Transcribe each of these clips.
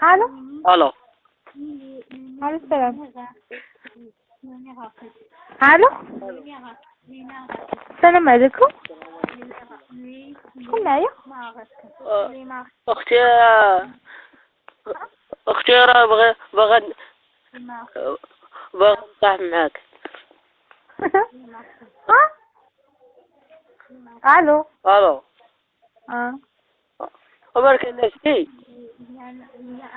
الو الو على السلام. الو السلام عليكم. شكون معايا؟ اختي اختي راه باغا نصاحب معاك. الو الو عمرك ناسي؟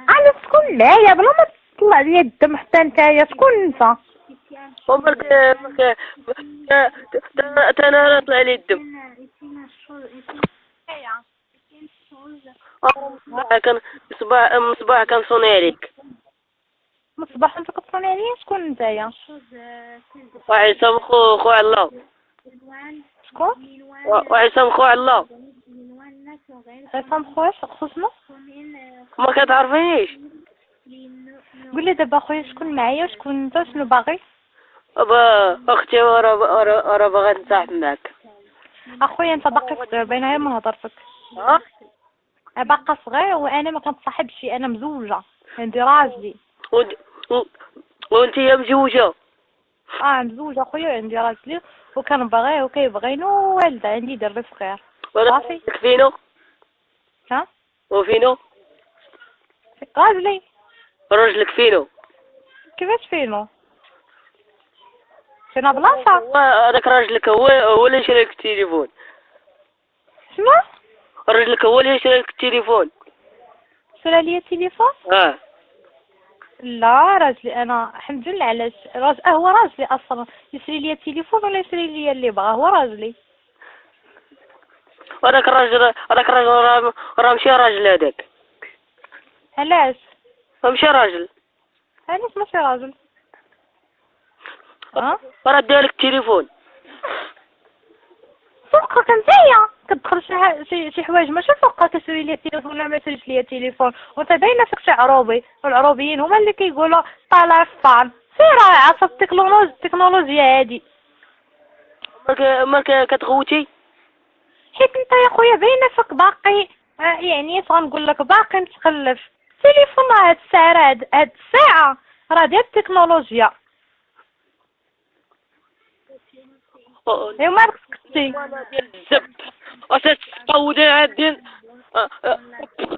الو شكون معايا بلا ما تطلع ليا الدم حتى نتايا؟ شكون انت؟ عمرك انا طلع لي الدم. كان مصباح كنصوني عليك. مصباح انت كتصوني عليا؟ شكون نتايا؟ وعصام خو الله. شكون؟ وعصام خو الله. عصام خويا خصوصنا؟ ما كتعرفينيش؟ قول لي دابا خويا شكون معايا وشكون انت وشنو باغي؟ اختي راه باغا نصاحب معاك. اخويا انت باقي صغير باينه غير من هضرتك. باقا صغير وانا ما كنتصاحبش، انا مزوجه عندي راجلي. وانت مزوجه؟ مزوجه خويا عندي راجلي وكنبغيه وكيبغيني ووالده عندي دري صغير. صافي. فينو؟ ها؟ وفينو؟ راجلي. راجلك فينو؟ كيفاش فينو؟ فينا بلاصه؟ هذاك راجلك هو اللي شرى لك التليفون. شنو؟ راجلك هو اللي شرى لك التليفون. شرا ليا التليفون؟ لا راجلي انا الحمد لله. علاش هو راجلي اصلا يشري لي التليفون ولا يشري لي اللي بغا؟ هو راجلي. هذاك الراجل راه ماشي راجل هذاك. علاش؟ ماشي راجل. علاش ماشي راجل؟ راه دالك التليفون. فوقك نتايا كتدخل شي حوايج ماشي فوقك كتشري لي التليفون ولا ما تشريش لي التليفون، وانت باينه فيك شي عروبي، والعروبيين هما اللي كيقولوا طالع فان. سير عصا التكنولوجيا هادي. مالك كتغوتي؟ حيت انت يا خويا باينه فيك باقي يعني غنقول لك باقي متخلف. التليفون هاد الساعه هاد الساعه راه ديال التكنولوجيا. ايوا مالك سكتي؟ الزبط. واش تقودي هاد الدين؟